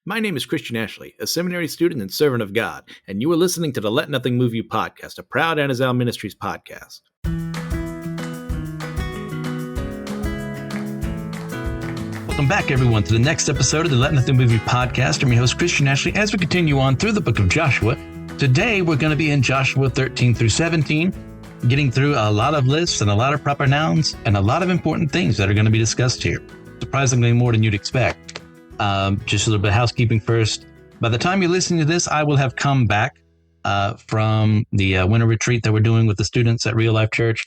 My name is Christian Ashley, a seminary student and servant of God, and you are listening to the Let Nothing Move You podcast, a proud Anazal Ministries podcast. Welcome back, everyone, to the next episode of the Let Nothing Move You podcast. I'm your host, Christian Ashley, as we continue on through the book of Joshua. Today, we're going to be in Joshua 13 through 17, getting through a lot of lists and a lot of proper nouns and a lot of important things that are going to be discussed here. Surprisingly more than you'd expect. Just a little bit of housekeeping first. By the time you're listening to this, I will have come back from the winter retreat that we're doing with the students at Real Life Church.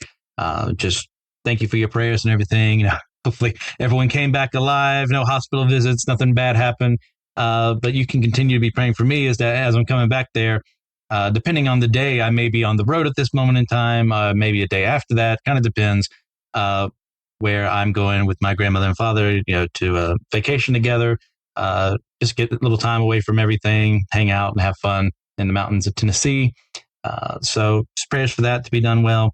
Just thank you for your prayers and everything. You know, hopefully everyone came back alive, no hospital visits, nothing bad happened. But you can continue to be praying for me as I'm coming back there. Depending on the day, I may be on the road at this moment in time, maybe a day after that, kind of depends. Where I'm going with my grandmother and father, to a vacation together, just get a little time away from everything, hang out and have fun in the mountains of Tennessee. So just prayers for that to be done well.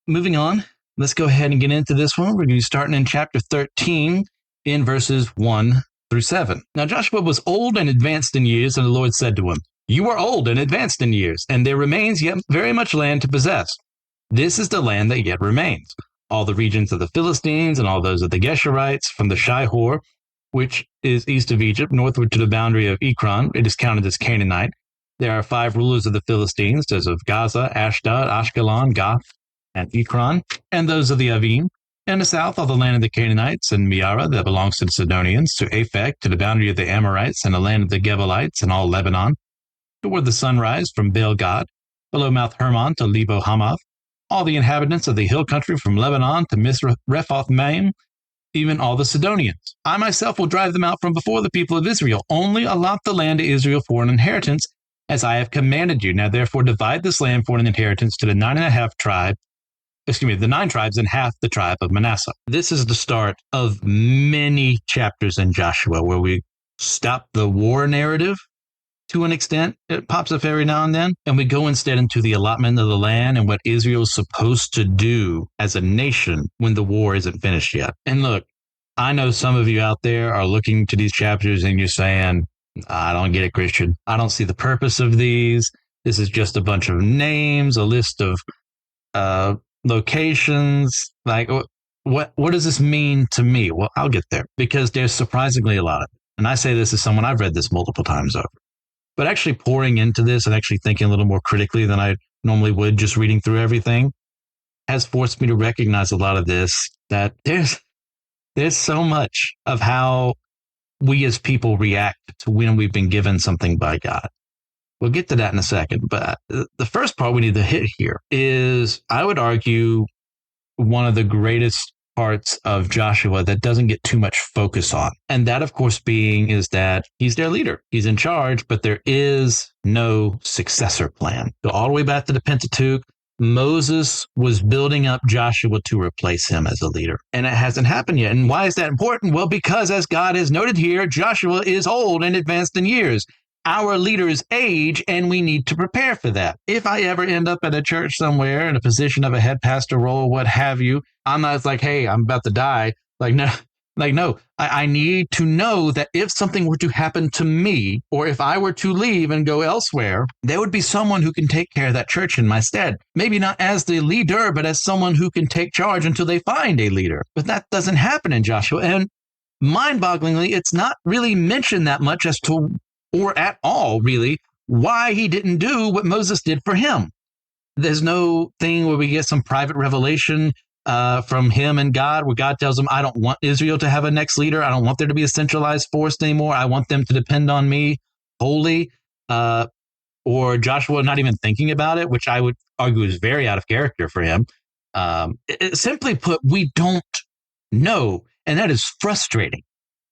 Moving on, let's go ahead and get into this one. We're going to be starting in chapter 13 in verses 1 through 7. Now Joshua was old and advanced in years, and the Lord said to him, "You are old and advanced in years, and there remains yet very much land to possess. This is the land that yet remains. All the regions of the Philistines and all those of the Geshurites from the Shihor, which is east of Egypt, northward to the boundary of Ekron, it is counted as Canaanite. There are 5 rulers of the Philistines, those of Gaza, Ashdod, Ashkelon, Gath, and Ekron, and those of the Avim. In the south, all the land of the Canaanites, and Meara that belongs to the Sidonians, to Aphek, to the boundary of the Amorites, and the land of the Gebalites, and all Lebanon, toward the sunrise from Baal-Gad, below Mount Hermon to Lebo-Hamath, all the inhabitants of the hill country from Lebanon to Misrephoth-Maim, even all the Sidonians. I myself will drive them out from before the people of Israel. Only allot the land to Israel for an inheritance, as I have commanded you. Now therefore divide this land for an inheritance to the 9 tribes and half the tribe of Manasseh." This is the start of many chapters in Joshua where we stop the war narrative. To an extent, it pops up every now and then, and we go instead into the allotment of the land and what Israel is supposed to do as a nation when the war isn't finished yet. And look, I know some of you out there are looking to these chapters and you're saying, "I don't get it, Christian. I don't see the purpose of these. This is just a bunch of names, a list of locations. Like, what does this mean to me?" Well, I'll get there, because there's surprisingly a lot of it. And I say this as someone, I've read this multiple times over. But actually pouring into this and actually thinking a little more critically than I normally would just reading through everything has forced me to recognize a lot of this, that there's so much of how we as people react to when we've been given something by God. We'll get to that in a second. But the first part we need to hit here is, I would argue, one of the greatest parts of Joshua that doesn't get too much focus on. And that, of course, is that he's their leader. He's in charge, but there is no successor plan. Go all the way back to the Pentateuch. Moses was building up Joshua to replace him as a leader, and it hasn't happened yet. And why is that important? Well, because as God has noted here, Joshua is old and advanced in years. Our leaders age, and we need to prepare for that. If I ever end up at a church somewhere in a position of a head pastor role, what have you, I'm not like, "Hey, I'm about to die." No. I need to know that if something were to happen to me, or if I were to leave and go elsewhere, there would be someone who can take care of that church in my stead. Maybe not as the leader, but as someone who can take charge until they find a leader. But that doesn't happen in Joshua. And mind-bogglingly, it's not really mentioned that much as to, or at all, really, why he didn't do what Moses did for him. There's no thing where we get some private revelation from him and God, where God tells him, "I don't want Israel to have a next leader. I don't want there to be a centralized force anymore. I want them to depend on me wholly." Or Joshua not even thinking about it, which I would argue is very out of character for him. Simply put, we don't know, and that is frustrating.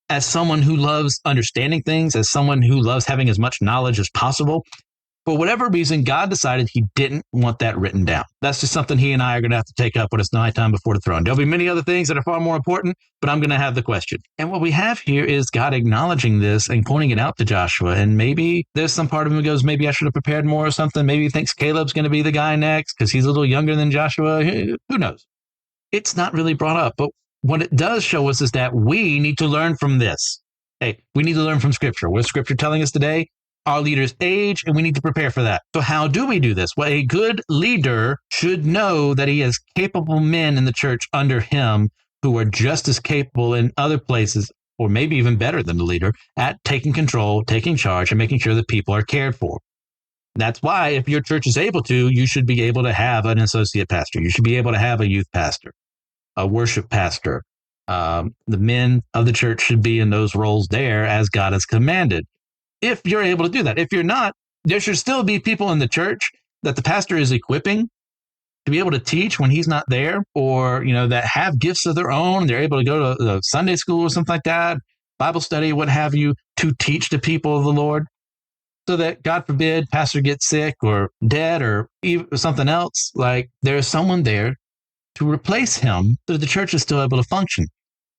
As someone who loves understanding things, as someone who loves having as much knowledge as possible, for whatever reason, God decided he didn't want that written down. That's just something he and I are going to have to take up when it's nighttime before the throne. There'll be many other things that are far more important, but I'm going to have the question. And what we have here is God acknowledging this and pointing it out to Joshua. And maybe there's some part of him who goes, maybe I should have prepared more or something. Maybe he thinks Caleb's going to be the guy next because he's a little younger than Joshua. Who knows? It's not really brought up, but what it does show us is that we need to learn from this. Hey, we need to learn from Scripture. What is Scripture telling us today? Our leaders age, and we need to prepare for that. So how do we do this? Well, a good leader should know that he has capable men in the church under him who are just as capable in other places, or maybe even better than the leader, at taking control, taking charge, and making sure that people are cared for. That's why if your church is able to, you should be able to have an associate pastor. You should be able to have a youth pastor, a worship pastor. The men of the church should be in those roles there as God has commanded. If you're able to do that. If you're not, there should still be people in the church that the pastor is equipping to be able to teach when he's not there, or, that have gifts of their own. They're able to go to Sunday school or something like that, Bible study, what have you, to teach the people of the Lord, so that, God forbid, pastor gets sick or dead or something else, like there's someone there to replace him so that the church is still able to function.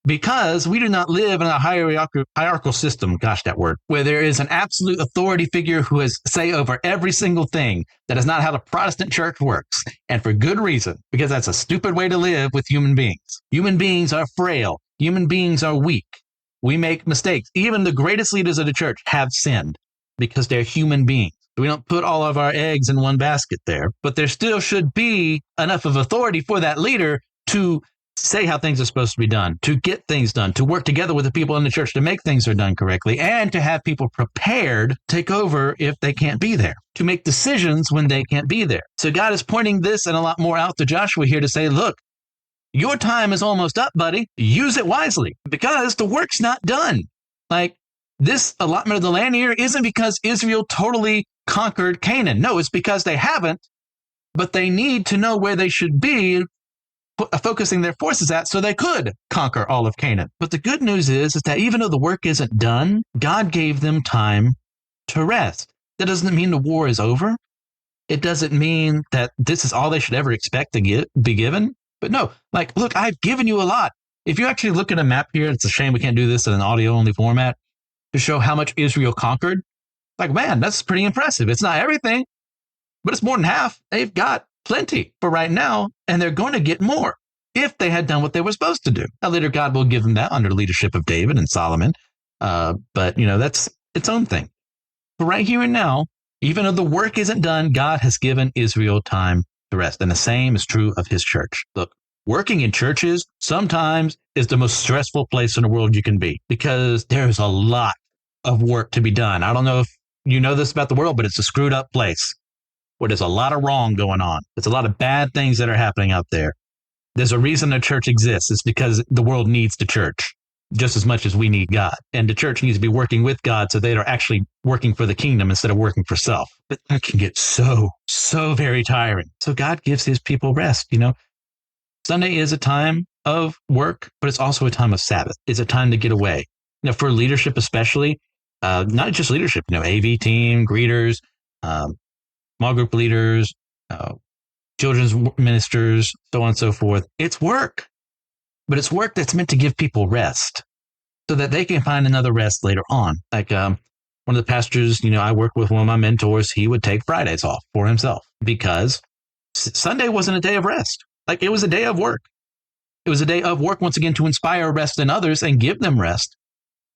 Because we do not live in a hierarchical system, gosh, that word, where there is an absolute authority figure who has say over every single thing. That is not how the Protestant church works. And for good reason, because that's a stupid way to live with human beings. Human beings are frail. Human beings are weak. We make mistakes. Even the greatest leaders of the church have sinned because they're human beings. We don't put all of our eggs in one basket there, but there still should be enough of authority for that leader to say how things are supposed to be done, to get things done, to work together with the people in the church to make things are done correctly, and to have people prepared to take over if they can't be there, to make decisions when they can't be there. So God is pointing this and a lot more out to Joshua here to say, look, your time is almost up, buddy. Use it wisely because the work's not done. Like, this allotment of the land here isn't because Israel totally conquered Canaan. No, it's because they haven't, but they need to know where they should be focusing their forces at so they could conquer all of Canaan. But the good news is that even though the work isn't done, God gave them time to rest. That doesn't mean the war is over. It doesn't mean that this is all they should ever expect to be given. But no, like, look, I've given you a lot. If you actually look at a map here, it's a shame we can't do this in an audio-only format to show how much Israel conquered. Like, man, that's pretty impressive. It's not everything, but it's more than half. They've got plenty for right now, and they're going to get more if they had done what they were supposed to do. Now, later, God will give them that under the leadership of David and Solomon. But, that's its own thing. But right here and now, even though the work isn't done, God has given Israel time to rest. And the same is true of his church. Look, working in churches sometimes is the most stressful place in the world you can be because there's a lot of work to be done. I don't know if you know this about the world, but it's a screwed up place where there's a lot of wrong going on. There's a lot of bad things that are happening out there. There's a reason the church exists. It's because the world needs the church just as much as we need God. And the church needs to be working with God so they are actually working for the kingdom instead of working for self. But that can get so very tiring. So God gives his people rest. Sunday is a time of work, but it's also a time of Sabbath. It's a time to get away. For leadership especially, not just leadership, AV team, greeters, small group leaders, children's ministers, so on and so forth. It's work, but it's work that's meant to give people rest so that they can find another rest later on. Like one of the pastors, I work with one of my mentors, he would take Fridays off for himself because Sunday wasn't a day of rest. Like, it was a day of work. It was a day of work, once again, to inspire rest in others and give them rest.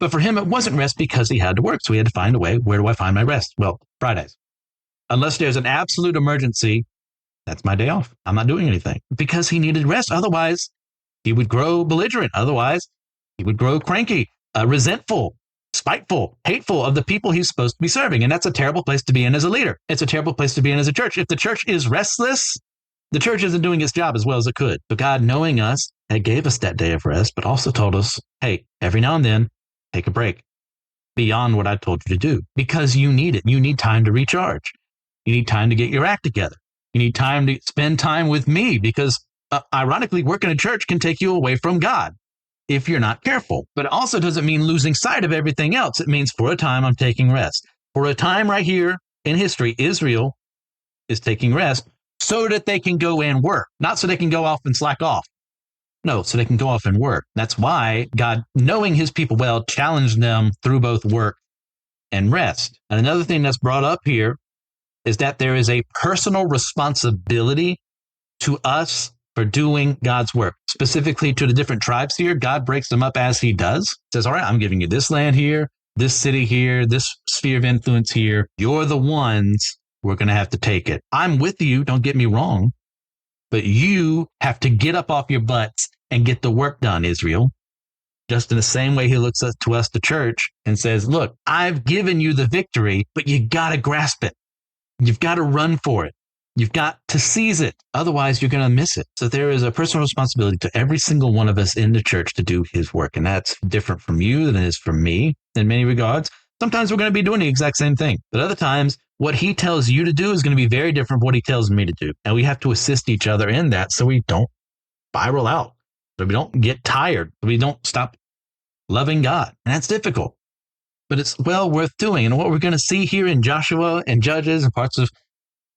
But for him, it wasn't rest because he had to work. So he had to find a way. Where do I find my rest? Well, Fridays. Unless there's an absolute emergency, that's my day off. I'm not doing anything because he needed rest. Otherwise, he would grow belligerent. Otherwise, he would grow cranky, resentful, spiteful, hateful of the people he's supposed to be serving. And that's a terrible place to be in as a leader. It's a terrible place to be in as a church. If the church is restless, the church isn't doing its job as well as it could. But God, knowing us, gave us that day of rest, but also told us, hey, every now and then, take a break beyond what I told you to do because you need it. You need time to recharge. You need time to get your act together. You need time to spend time with me because ironically, working in a church can take you away from God if you're not careful. But it also doesn't mean losing sight of everything else. It means for a time, I'm taking rest. For a time right here in history, Israel is taking rest so that they can go and work, not so they can go off and slack off. No, so they can go off and work. That's why God, knowing his people well, challenged them through both work and rest. And another thing that's brought up here is that there is a personal responsibility to us for doing God's work. Specifically to the different tribes here, God breaks them up as he does. Says, all right, I'm giving you this land here, this city here, this sphere of influence here. You're the ones who are going to have to take it. I'm with you, don't get me wrong, but you have to get up off your butts and get the work done, Israel. Just in the same way he looks to us, the church, and says, look, I've given you the victory, but you got to grasp it. You've got to run for it. You've got to seize it. Otherwise, you're going to miss it. So there is a personal responsibility to every single one of us in the church to do his work. And that's different from you than it is from me in many regards. Sometimes we're going to be doing the exact same thing. But other times, what he tells you to do is going to be very different from what he tells me to do. And we have to assist each other in that so we don't spiral out, so we don't get tired, so we don't stop loving God. And that's difficult. But it's well worth doing. And what we're going to see here in Joshua and Judges and parts of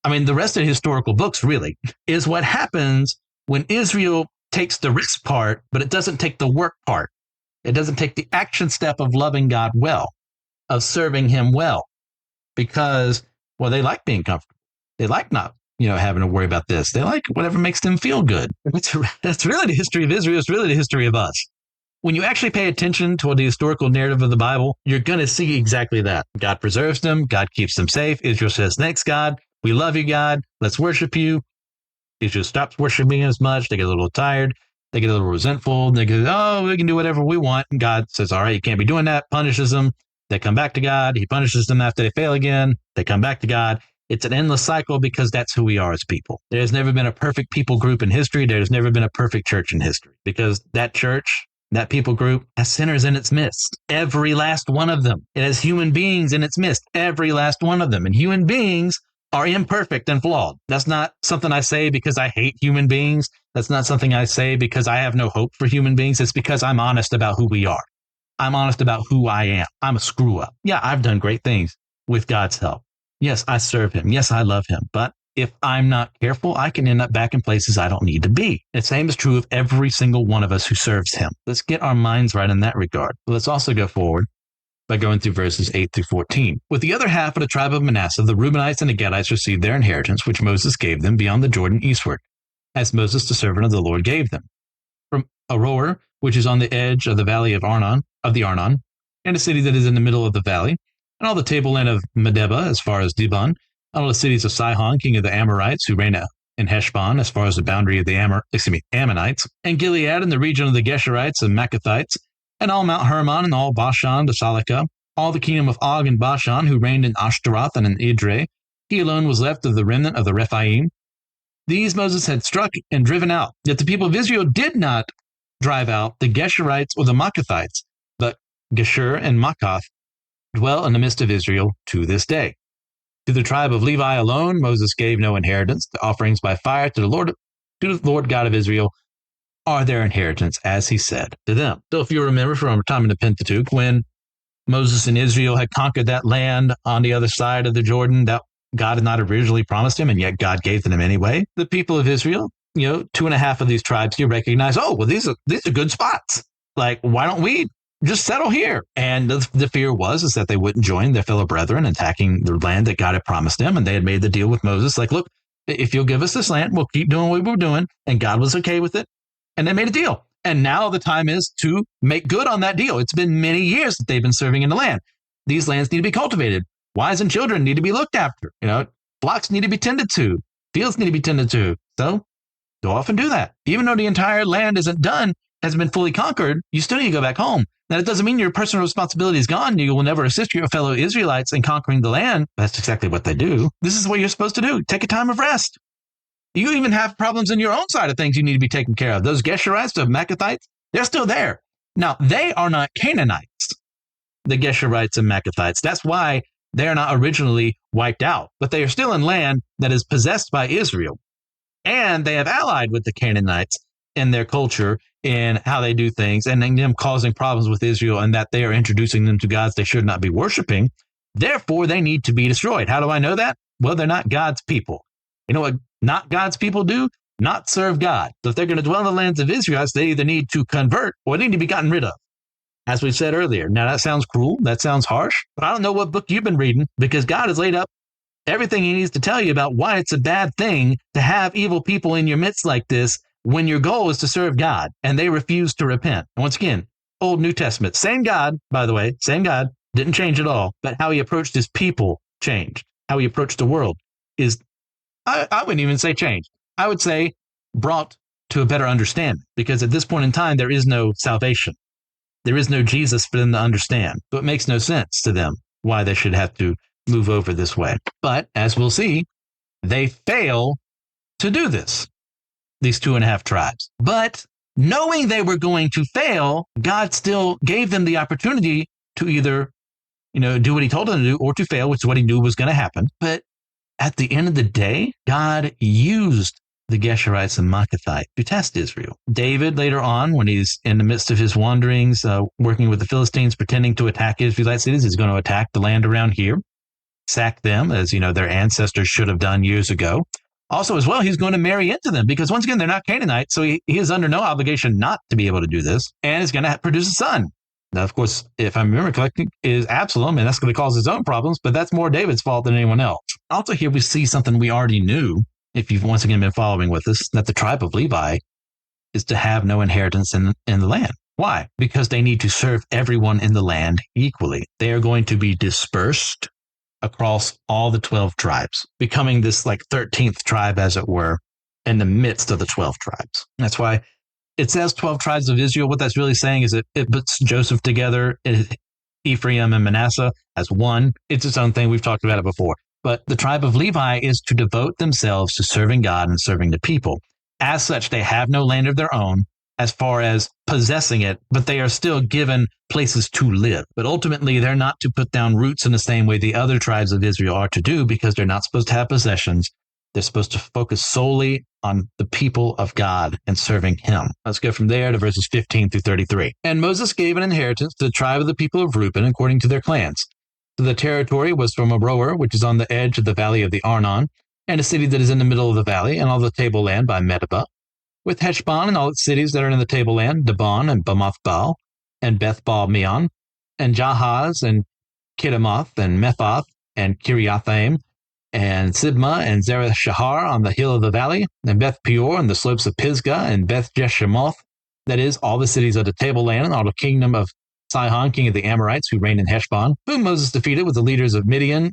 the rest of the historical books really is what happens when Israel takes the risk part, but it doesn't take the work part. It doesn't take the action step of loving God well, of serving him well, because, well, they like being comfortable. They like not, having to worry about this. They like whatever makes them feel good. That's really the history of Israel. It's really the history of us. When you actually pay attention to the historical narrative of the Bible, you're going to see exactly that. God preserves them. God keeps them safe. Israel says, thanks, God. We love you, God. Let's worship you. Israel stops worshiping as much. They get a little tired. They get a little resentful. They go, oh, we can do whatever we want. And God says, all right, you can't be doing that. Punishes them. They come back to God. He punishes them after they fail again. They come back to God. It's an endless cycle because that's who we are as people. There's never been a perfect people group in history. There's never been a perfect church in history because that church, that people group, has sinners in its midst. Every last one of them. It has human beings in its midst. Every last one of them. And human beings are imperfect and flawed. That's not something I say because I hate human beings. That's not something I say because I have no hope for human beings. It's because I'm honest about who we are. I'm honest about who I am. I'm a screw up. Yeah, I've done great things with God's help. Yes, I serve him. Yes, I love him. But if I'm not careful, I can end up back in places I don't need to be. The same is true of every single one of us who serves him. Let's get our minds right in that regard. But let's also go forward by going through verses 8 through 14. With the other half of the tribe of Manasseh, the Reubenites and the Gadites received their inheritance, which Moses gave them beyond the Jordan eastward, as Moses, the servant of the Lord, gave them. From Aroer, which is on the edge of the valley of the Arnon, and a city that is in the middle of the valley, and all the tableland of Medeba as far as Dibon, and all the cities of Sihon, king of the Amorites, who reign in Heshbon as far as the boundary of the Ammonites, and Gilead and the region of the Geshurites and Maccathites, and all Mount Hermon and all Bashan to Salakah, all the kingdom of Og and Bashan, who reigned in Ashtaroth and in Edrei. He alone was left of the remnant of the Rephaim. These Moses had struck and driven out. Yet the people of Israel did not drive out the Geshurites or the Maccathites, but Geshur and Maccath dwell in the midst of Israel to this day. To the tribe of Levi alone, Moses gave no inheritance. The offerings by fire to the Lord God of Israel are their inheritance, as he said to them. So if you remember from time in the Pentateuch, when Moses and Israel had conquered that land on the other side of the Jordan that God had not originally promised him, and yet God gave to them anyway, the people of Israel, 2.5 of these tribes here recognize, oh, well, these are good spots. Like, why don't we just settle here? And the fear was that they wouldn't join their fellow brethren attacking the land that God had promised them. And they had made the deal with Moses, like, look, if you'll give us this land, we'll keep doing what we're doing. And God was okay with it. And they made a deal. And now the time is to make good on that deal. It's been many years that they've been serving in the land. These lands need to be cultivated. Wives and children need to be looked after. Flocks need to be tended to. Fields need to be tended to. So go off and do that. Even though the entire land isn't done, hasn't been fully conquered, you still need to go back home. Now, it doesn't mean your personal responsibility is gone. You will never assist your fellow Israelites in conquering the land. That's exactly what they do. This is what you're supposed to do. Take a time of rest. You even have problems in your own side of things you need to be taken care of. Those Geshurites, the Maccathites, they're still there. Now, they are not Canaanites, the Geshurites and Maccathites. That's why they are not originally wiped out. But they are still in land that is possessed by Israel. And they have allied with the Canaanites in their culture, in how they do things, and in them causing problems with Israel, and that they are introducing them to gods they should not be worshiping. Therefore, they need to be destroyed. How do I know that? Well, they're not God's people. You know what not God's people do? Not serve God. So if they're going to dwell in the lands of Israel, they either need to convert or they need to be gotten rid of, as we said earlier. Now, that sounds cruel. That sounds harsh. But I don't know what book you've been reading, because God has laid up everything he needs to tell you about why it's a bad thing to have evil people in your midst like this when your goal is to serve God and they refuse to repent. And once again, Old New Testament, same God, by the way, same God, didn't change at all, but how he approached his people changed. How he approached the world is, I wouldn't even say changed. I would say brought to a better understanding, because at this point in time, there is no salvation. There is no Jesus for them to understand. So it makes no sense to them why they should have to move over this way. But as we'll see, they fail to do this, these 2.5 tribes. But knowing they were going to fail, God still gave them the opportunity to either, do what he told them to do or to fail, which is what he knew was going to happen. But at the end of the day, God used the Geshurites and Maacathites to test Israel. David, later on, when he's in the midst of his wanderings, working with the Philistines, pretending to attack Israelite cities, he's going to attack the land around here, sack them, as their ancestors should have done years ago. Also, as well, he's going to marry into them, because once again, they're not Canaanites, so he is under no obligation not to be able to do this, and is going to produce a son. Now, of course, if I remember correctly, is Absalom, and that's going to cause his own problems, but that's more David's fault than anyone else. Also, here we see something we already knew, if you've once again been following with us, that the tribe of Levi is to have no inheritance in the land. Why? Because they need to serve everyone in the land equally. They are going to be dispersed across all the 12 tribes, becoming this 13th tribe, as it were, in the midst of the 12 tribes. That's why it says 12 tribes of Israel. What that's really saying is it puts Joseph together, Ephraim and Manasseh, as one. It's its own thing. We've talked about it before. But the tribe of Levi is to devote themselves to serving God and serving the people. As such, they have no land of their own as far as possessing it, but they are still given places to live. But ultimately, they're not to put down roots in the same way the other tribes of Israel are to do, because they're not supposed to have possessions. They're supposed to focus solely on the people of God and serving him. Let's go from there to verses 15 through 33. And Moses gave an inheritance to the tribe of the people of Reuben according to their clans. So the territory was from Aroer, which is on the edge of the valley of the Arnon, and a city that is in the middle of the valley, and all the tableland by Medeba, with Heshbon and all its cities that are in the tableland, Dibon and Bamoth-baal, and Beth-baal-meon, and Jahaz, and Kiddemoth, and Mephath, and Kiriathaim, and Sibmah, and Zereth-shahar on the hill of the valley, and Beth-peor on the slopes of Pisgah, and Beth-jeshemoth, that is, all the cities of the tableland, and all the kingdom of Sihon, king of the Amorites, who reigned in Heshbon, whom Moses defeated with the leaders of Midian,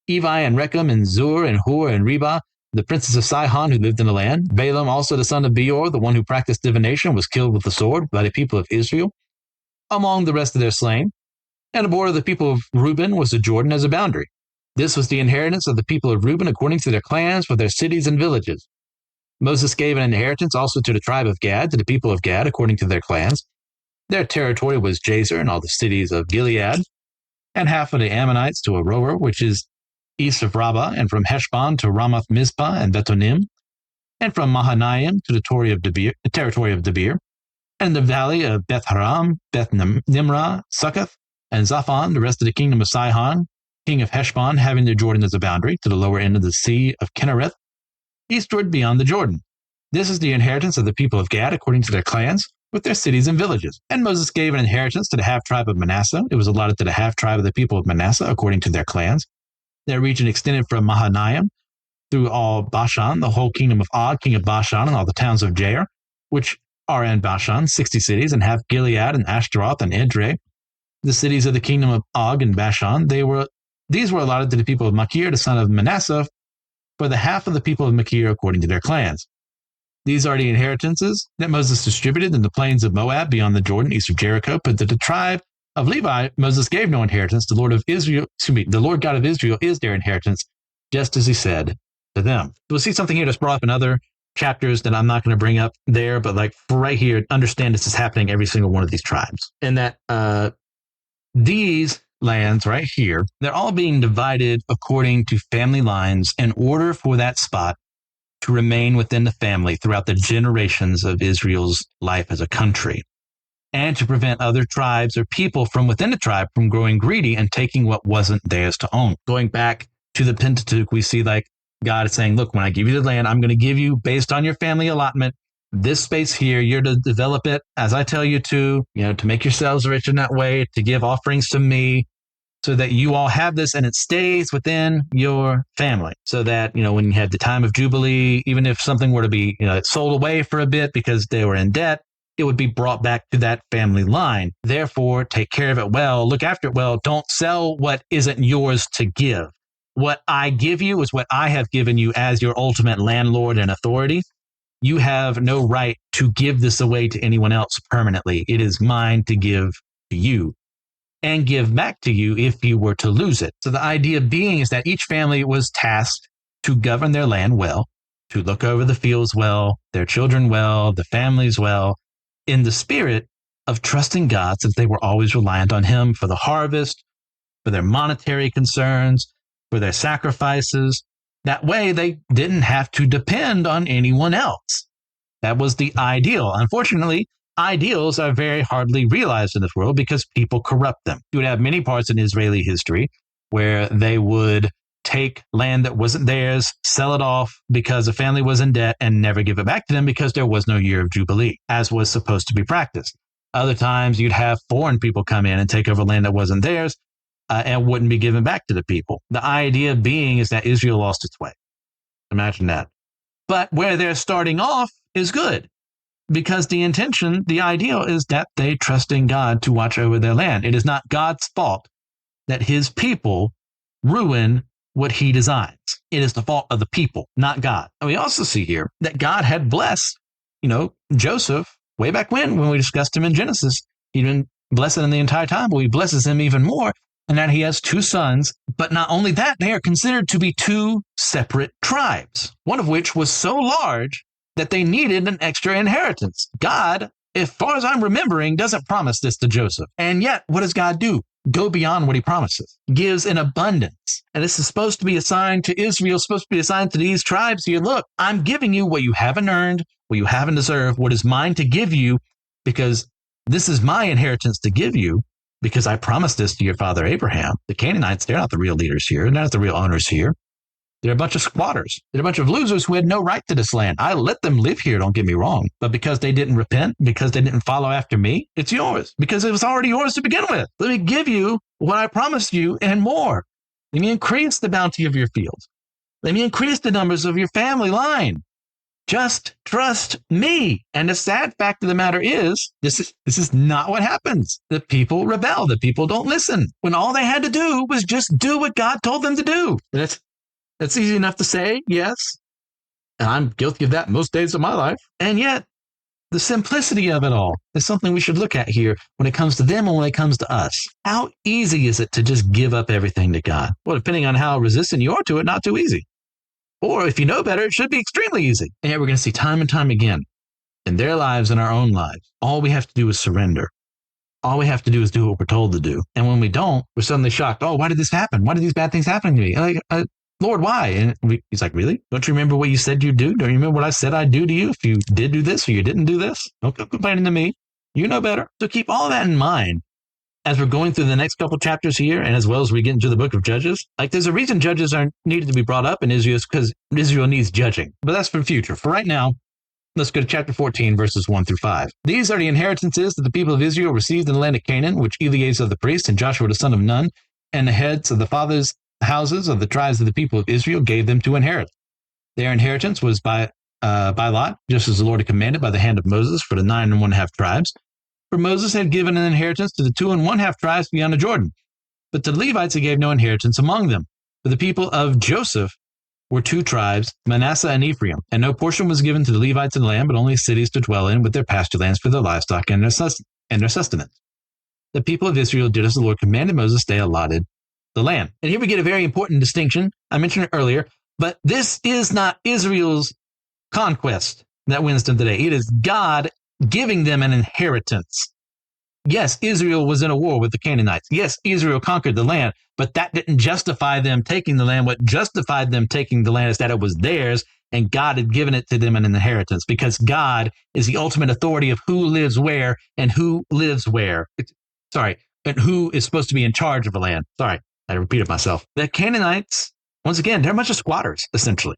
Evi and Rechem, and Zur, and Hur, and Reba, the princes of Sihon who lived in the land. Balaam, also the son of Beor, the one who practiced divination, was killed with the sword by the people of Israel, among the rest of their slain. And the border of the people of Reuben was the Jordan as a boundary. This was the inheritance of the people of Reuben according to their clans for their cities and villages. Moses gave an inheritance also to the tribe of Gad, to the people of Gad according to their clans. Their territory was Jazer and all the cities of Gilead, and half of the Ammonites to Aroer, which is east of Rabbah, and from Heshbon to Ramoth Mizpah and Betonim, and from Mahanaim to the territory of Debir, and the valley of Beth Haram, Beth Nimrah, Succoth, and Zaphon, the rest of the kingdom of Sihon, king of Heshbon, having the Jordan as a boundary, to the lower end of the sea of Kinnereth, eastward beyond the Jordan. This is the inheritance of the people of Gad according to their clans, with their cities and villages. And Moses gave an inheritance to the half-tribe of Manasseh. It was allotted to the half-tribe of the people of Manasseh according to their clans. Their region extended from Mahanaim through all Bashan, the whole kingdom of Og, king of Bashan, and all the towns of Jair, which are in Bashan, 60 cities, and half Gilead and Ashtaroth and Edrei, the cities of the kingdom of Og and Bashan. These were allotted to the people of Machir, the son of Manasseh, for the half of the people of Machir according to their clans. These are the inheritances that Moses distributed in the plains of Moab beyond the Jordan, east of Jericho. But to the tribe of Levi, Moses gave no inheritance. The Lord God of Israel is their inheritance, just as he said to them. We'll see something here that's brought up in other chapters that I'm not going to bring up there, but for right here, understand this is happening every single one of these tribes. And that these lands right here, they're all being divided according to family lines in order for that spot to remain within the family throughout the generations of Israel's life as a country, and to prevent other tribes or people from within the tribe from growing greedy and taking what wasn't theirs to own. Going back to the Pentateuch, we see God is saying, look, when I give you the land, I'm going to give you, based on your family allotment, this space here. You're to develop it as I tell you to make yourselves rich in that way, to give offerings to me, so that you all have this and it stays within your family. So that, when you have the time of Jubilee, even if something were to be sold away for a bit because they were in debt, it would be brought back to that family line. Therefore, take care of it well, look after it well. Don't sell what isn't yours to give. What I give you is what I have given you as your ultimate landlord and authority. You have no right to give this away to anyone else permanently. It is mine to give to you and give back to you if you were to lose it. So the idea being is that each family was tasked to govern their land well, to look over the fields well, their children well, the families well, in the spirit of trusting God, since they were always reliant on Him for the harvest, for their monetary concerns, for their sacrifices. That way they didn't have to depend on anyone else. That was the ideal. Unfortunately, ideals are very hardly realized in this world because people corrupt them. You would have many parts in Israeli history where they would take land that wasn't theirs, sell it off because a family was in debt, and never give it back to them because there was no year of Jubilee, as was supposed to be practiced. Other times you'd have foreign people come in and take over land that wasn't theirs and wouldn't be given back to the people. The idea being is that Israel lost its way. Imagine that. But where they're starting off is good, because the intention, the ideal is that they trust in God to watch over their land. It is not God's fault that His people ruin what He designs. It is the fault of the people, not God. And we also see here that God had blessed, Joseph way back when we discussed him in Genesis. He'd been blessed him the entire time, but He blesses him even more, and that he has two sons. But not only that, they are considered to be two separate tribes, one of which was so large that they needed an extra inheritance. God, as far as I'm remembering, doesn't promise this to Joseph. And yet, what does God do? Go beyond what He promises. Gives in abundance. And this is supposed to be assigned to Israel, supposed to be assigned to these tribes here. Look, I'm giving you what you haven't earned, what you haven't deserved, what is mine to give you, because this is my inheritance to give you, because I promised this to your father Abraham. The Canaanites, they're not the real leaders here. They're not the real owners here. They're a bunch of squatters. They're a bunch of losers who had no right to this land. I let them live here, don't get me wrong. But because they didn't repent, because they didn't follow after me, it's yours. Because it was already yours to begin with. Let me give you what I promised you and more. Let me increase the bounty of your fields. Let me increase the numbers of your family line. Just trust me. And the sad fact of the matter is, this is not what happens. The people rebel. The people don't listen. When all they had to do was just do what God told them to do. That's easy enough to say, yes. And I'm guilty of that most days of my life. And yet, the simplicity of it all is something we should look at here when it comes to them and when it comes to us. How easy is it to just give up everything to God? Well, depending on how resistant you are to it, not too easy. Or if you know better, it should be extremely easy. And yet we're going to see time and time again in their lives and our own lives, all we have to do is surrender. All we have to do is do what we're told to do. And when we don't, we're suddenly shocked. Oh, why did this happen? Why did these bad things happen to me? Lord, why? And he's like, really? Don't you remember what you said you'd do? Don't you remember what I said I'd do to you if you did do this or you didn't do this? Don't come complaining to me. You know better. So keep all that in mind as we're going through the next couple chapters here, and as well as we get into the book of Judges. Like, there's a reason judges are needed to be brought up in Israel, because Israel needs judging. But that's for the future. For right now, let's go to chapter 14, verses 1 through 5. These are the inheritances that the people of Israel received in the land of Canaan, which Eleazar the priest and Joshua the son of Nun and the heads of the fathers' houses of the tribes of the people of Israel gave them to inherit. Their inheritance was by lot, just as the Lord had commanded by the hand of Moses for the 9 1/2 tribes. For Moses had given an inheritance to the 2 1/2 tribes beyond the Jordan. But to the Levites he gave no inheritance among them. For the people of Joseph were 2 tribes, Manasseh and Ephraim, and no portion was given to the Levites in the land, but only cities to dwell in with their pasture lands for their livestock and their sustenance. The people of Israel did as the Lord commanded Moses, they allotted the land. And here we get a very important distinction. I mentioned it earlier, but this is not Israel's conquest that wins them today. It is God giving them an inheritance. Yes, Israel was in a war with the Canaanites. Yes, Israel conquered the land, but that didn't justify them taking the land. What justified them taking the land is that it was theirs, and God had given it to them in an inheritance, because God is the ultimate authority of who lives where and who lives where. And who is supposed to be in charge of a land. Sorry, I repeated myself. The Canaanites, once again, they're a bunch of squatters, essentially.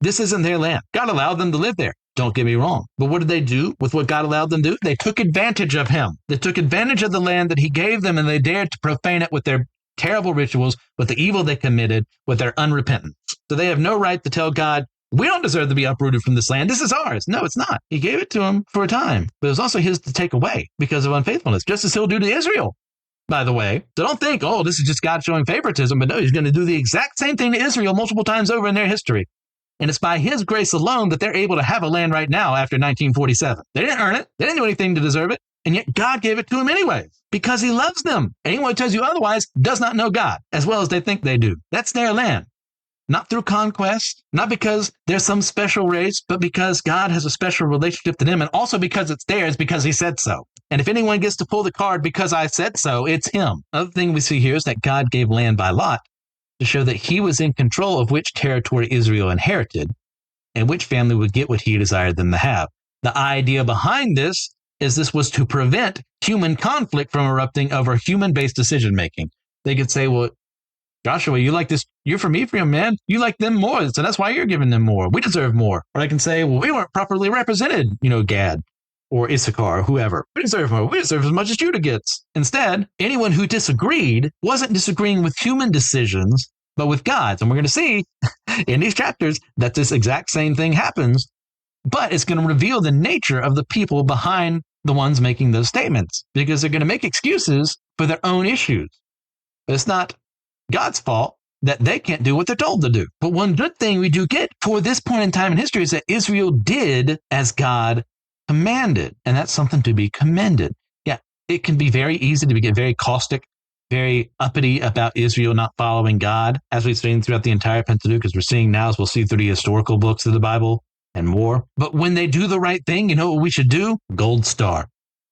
This isn't their land. God allowed them to live there. Don't get me wrong. But what did they do with what God allowed them to do? They took advantage of him. They took advantage of the land that he gave them, and they dared to profane it with their terrible rituals, with the evil they committed, with their unrepentance. So they have no right to tell God, we don't deserve to be uprooted from this land. This is ours. No, it's not. He gave it to them for a time, but it was also his to take away because of unfaithfulness, just as he'll do to Israel, by the way. So don't think, oh, this is just God showing favoritism, but no, he's going to do the exact same thing to Israel multiple times over in their history. And it's by his grace alone that they're able to have a land right now after 1947. They didn't earn it. They didn't do anything to deserve it. And yet God gave it to them anyways, because he loves them. Anyone who tells you otherwise does not know God as well as they think they do. That's their land. Not through conquest, not because they're some special race, but because God has a special relationship to them, and also because it's theirs because he said so. And if anyone gets to pull the card because I said so, it's him. Another thing we see here is that God gave land by lot to show that he was in control of which territory Israel inherited and which family would get what he desired them to have. The idea behind this is this was to prevent human conflict from erupting over human-based decision-making. They could say, well, Joshua, you like this, you're from Ephraim, man. You like them more, so that's why you're giving them more. We deserve more. Or I can say, well, we weren't properly represented, Gad or Issachar or whoever. We deserve more. We deserve as much as Judah gets. Instead, anyone who disagreed wasn't disagreeing with human decisions, but with God's. And we're going to see in these chapters that this exact same thing happens, but it's going to reveal the nature of the people behind the ones making those statements, because they're going to make excuses for their own issues. But it's not God's fault that they can't do what they're told to do. But one good thing we do get for this point in time in history is that Israel did as God commanded, and that's something to be commended. Yeah, it can be very easy to get very caustic, very uppity about Israel not following God, as we've seen throughout the entire Pentateuch, as we're seeing now, as we'll see through the historical books of the Bible and more. But when they do the right thing, you know what we should do? Gold star.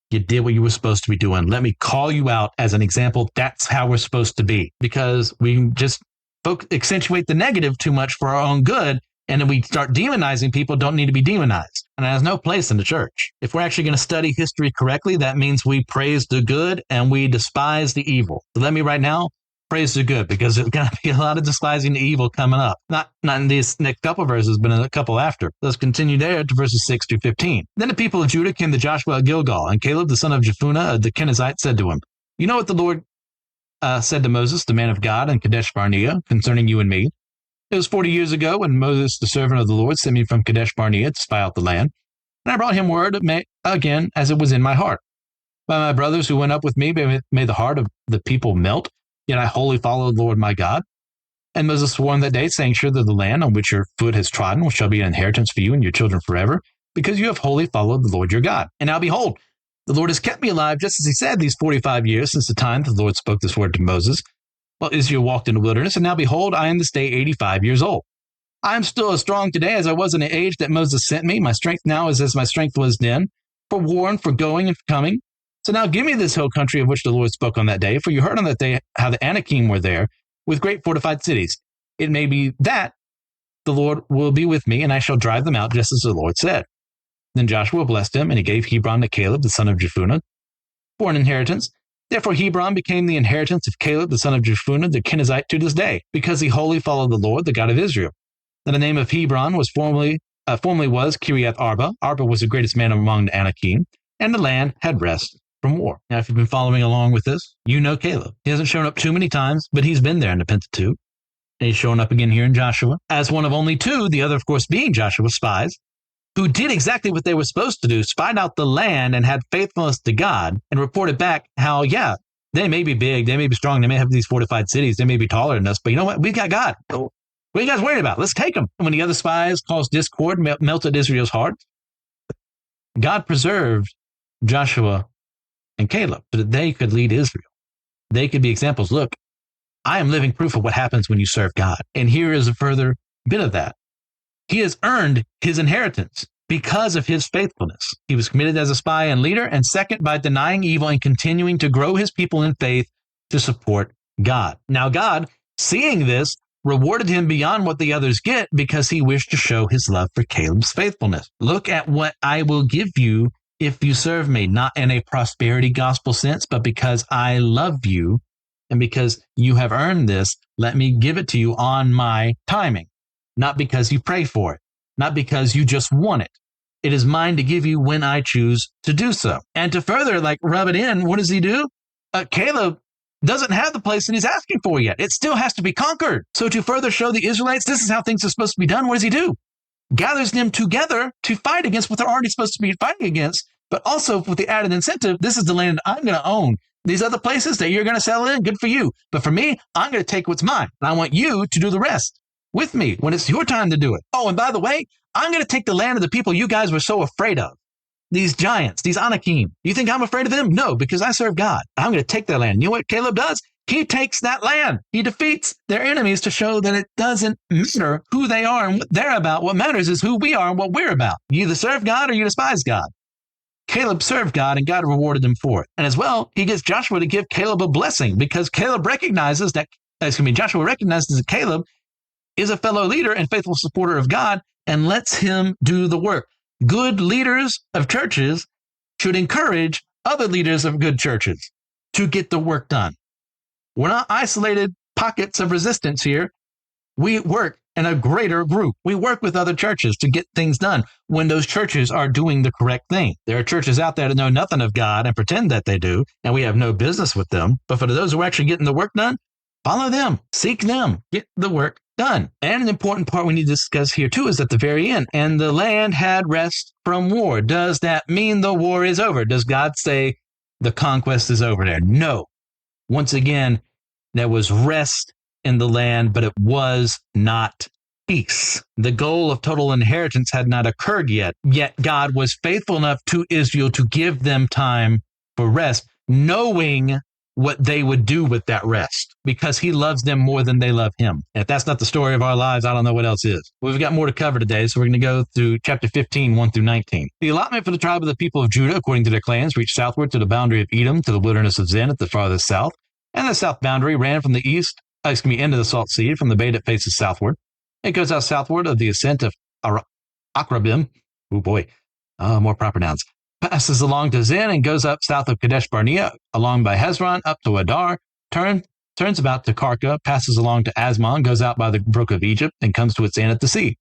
You did what you were supposed to be doing. Let me call you out as an example. That's how we're supposed to be, because we just accentuate the negative too much for our own good. And then we start demonizing people who don't need to be demonized. And that has no place in the church. If we're actually going to study history correctly, that means we praise the good and we despise the evil. So let me right now praise the good, because there's going to be a lot of despising the evil coming up. Not in these next couple verses, but in a couple after. Let's continue there to verses 6 through 15. Then the people of Judah came to Joshua at Gilgal, and Caleb, the son of Jephunneh, the Kenizzite, said to him, you know what the Lord said to Moses, the man of God, in Kadesh Barnea, concerning you and me? It was 40 years ago when Moses, the servant of the Lord, sent me from Kadesh Barnea to spy out the land. And I brought him word again as it was in my heart. By my brothers who went up with me, may the heart of the people melt. Yet I wholly followed the Lord my God. And Moses swore on that day, saying, surely the land on which your foot has trodden shall be an inheritance for you and your children forever, because you have wholly followed the Lord your God. And now behold, the Lord has kept me alive, just as he said, these 45 years since the time the Lord spoke this word to Moses, while Israel walked in the wilderness. And now behold, I am this day 85 years old. I am still as strong today as I was in the age that Moses sent me. My strength now is as my strength was then, for war and for going and for coming. So now give me this hill country of which the Lord spoke on that day, for you heard on that day how the Anakim were there with great fortified cities. It may be that the Lord will be with me, and I shall drive them out just as the Lord said. Then Joshua blessed him, and he gave Hebron to Caleb, the son of Jephunneh, for an inheritance. Therefore Hebron became the inheritance of Caleb, the son of Jephunneh, the Kenizzite, to this day, because he wholly followed the Lord, the God of Israel. Now the name of Hebron was formerly was Kiriath Arba. Arba was the greatest man among the Anakim, and the land had rest from war. Now, if you've been following along with this, you know Caleb. He hasn't shown up too many times, but he's been there in the Pentateuch. And he's showing up again here in Joshua as one of only two, the other, of course, being Joshua's spies, who did exactly what they were supposed to do, spied out the land and had faithfulness to God, and reported back how, yeah, they may be big, they may be strong, they may have these fortified cities, they may be taller than us, but you know what? We've got God. What are you guys worried about? Let's take them. And when the other spies caused discord, melted Israel's heart, God preserved Joshua and Caleb so that they could lead Israel. They could be examples. Look, I am living proof of what happens when you serve God. And here is a further bit of that. He has earned his inheritance because of his faithfulness. He was committed as a spy and leader, and second, by denying evil and continuing to grow his people in faith to support God. Now God, seeing this, rewarded him beyond what the others get because he wished to show his love for Caleb's faithfulness. Look at what I will give you if you serve me, not in a prosperity gospel sense, but because I love you and because you have earned this, let me give it to you on my timing, not because you pray for it, not because you just want it. It is mine to give you when I choose to do so. And to further rub it in, what does he do? Caleb doesn't have the place that he's asking for yet. It still has to be conquered. So to further show the Israelites this is how things are supposed to be done, what does he do? Gathers them together to fight against what they're already supposed to be fighting against, but also with the added incentive, this is the land I'm going to own. These other places that you're going to settle in, good for you. But for me, I'm going to take what's mine. And I want you to do the rest with me when it's your time to do it. Oh, and by the way, I'm going to take the land of the people you guys were so afraid of. These giants, these Anakim. You think I'm afraid of them? No, because I serve God. I'm going to take their land. You know what Caleb does? He takes that land. He defeats their enemies to show that it doesn't matter who they are and what they're about. What matters is who we are and what we're about. You either serve God or you despise God. Caleb served God and God rewarded him for it. And as well, he gets Joshua to give Caleb a blessing because Joshua recognizes that Caleb is a fellow leader and faithful supporter of God and lets him do the work. Good leaders of churches should encourage other leaders of good churches to get the work done. We're not isolated pockets of resistance here. We work in a greater group. We work with other churches to get things done when those churches are doing the correct thing. There are churches out there that know nothing of God and pretend that they do, and we have no business with them. But for those who are actually getting the work done, follow them, seek them, get the work done. And an important part we need to discuss here too is at the very end, and the land had rest from war. Does that mean the war is over? Does God say the conquest is over there? No. Once again, there was rest in the land, but it was not peace. The goal of total inheritance had not occurred yet. Yet God was faithful enough to Israel to give them time for rest, knowing what they would do with that rest, because he loves them more than they love him. And if that's not the story of our lives, I don't know what else is. We've got more to cover today, so we're going to go through chapter 15, 1 through 19. The allotment for the tribe of the people of Judah, according to their clans, reached southward to the boundary of Edom, to the wilderness of Zin at the farthest south. And the south boundary ran from the into the Salt Sea, from the bay that faces southward. It goes out southward of the ascent of Akrabim. Oh boy, more proper nouns. Passes along to Zin and goes up south of Kadesh Barnea, along by Hezron, up to Adar, turns about to Karka, passes along to Asmon, goes out by the brook of Egypt, and comes to its end at the sea.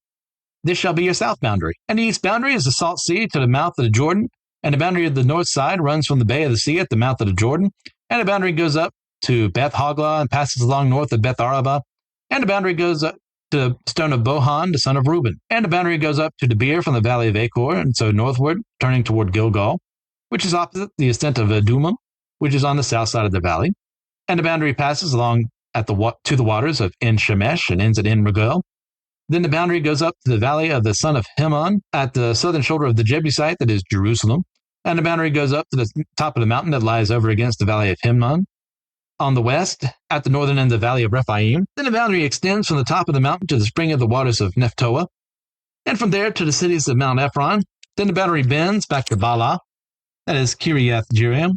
This shall be your south boundary. And the east boundary is the Salt Sea to the mouth of the Jordan, and the boundary of the north side runs from the bay of the sea at the mouth of the Jordan, and the boundary goes up to Beth Hoglah and passes along north of Beth Arabah, and the boundary goes up to the stone of Bohan, the son of Reuben. And the boundary goes up to Debir from the valley of Achor, and so northward, turning toward Gilgal, which is opposite the ascent of Adumim, which is on the south side of the valley. And the boundary passes along to the waters of En Shemesh and ends at En Rogel. Then the boundary goes up to the valley of the son of Himon at the southern shoulder of the Jebusite, that is Jerusalem. And the boundary goes up to the top of the mountain that lies over against the valley of Himnon. On the west, at the northern end of the valley of Rephaim. Then the boundary extends from the top of the mountain to the spring of the waters of Nephtoah, and from there to the cities of Mount Ephron. Then the boundary bends back to Bala, that is Kiriath Jearim,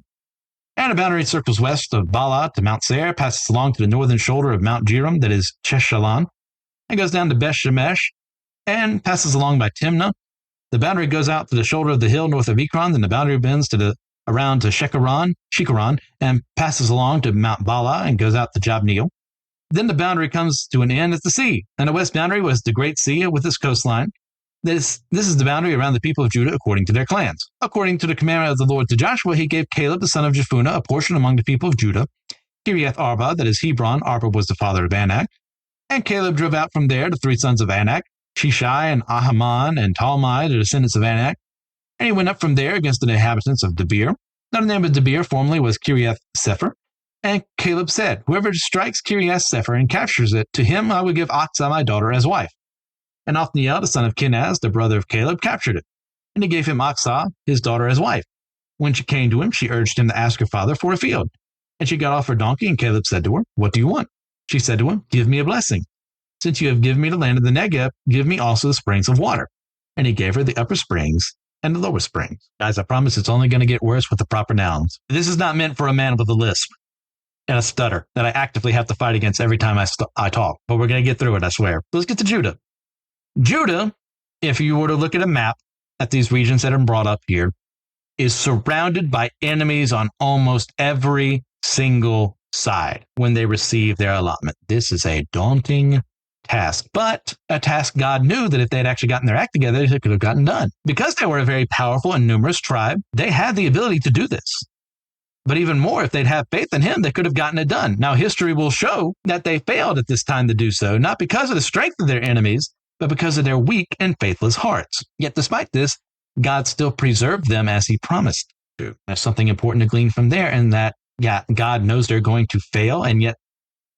and the boundary circles west of Bala to Mount Seir, passes along to the northern shoulder of Mount Jearim, that is Cheshalon, and goes down to Beth Shemesh, and passes along by Timnah. The boundary goes out to the shoulder of the hill north of Ekron, then the boundary bends around to Shikaron, and passes along to Mount Bala and goes out to Jabneel. Then the boundary comes to an end at the sea, and the west boundary was the Great Sea with its coastline. This is the boundary around the people of Judah according to their clans. According to the commandment of the Lord to Joshua, he gave Caleb the son of Jephunneh a portion among the people of Judah, Kiriath Arba, that is Hebron. Arba was the father of Anak. And Caleb drove out from there the three sons of Anak, Shishai and Ahiman and Talmai, the descendants of Anak. And he went up from there against the inhabitants of Debir. Now the name of Debir formerly was Kiriath Sepher. And Caleb said, whoever strikes Kiriath Sepher and captures it, to him I will give Achsah my daughter as wife. And Othniel, the son of Kenaz, the brother of Caleb, captured it. And he gave him Achsah, his daughter, as wife. When she came to him, she urged him to ask her father for a field. And she got off her donkey, and Caleb said to her, what do you want? She said to him, give me a blessing. Since you have given me the land of the Negev, give me also the springs of water. And he gave her the upper springs and the lower springs. Guys, I promise it's only going to get worse with the proper nouns. This is not meant for a man with a lisp and a stutter that I actively have to fight against every time I talk. But we're going to get through it, I swear. Let's get to Judah. Judah, if you were to look at a map at these regions that are brought up here, is surrounded by enemies on almost every single side when they receive their allotment. This is a daunting task, but a task God knew that if they had actually gotten their act together, they could have gotten done. Because they were a very powerful and numerous tribe, they had the ability to do this. But even more, if they'd have faith in him, they could have gotten it done. Now, history will show that they failed at this time to do so, not because of the strength of their enemies, but because of their weak and faithless hearts. Yet despite this, God still preserved them as he promised to. There's something important to glean from there, and that, yeah, God knows they're going to fail, and yet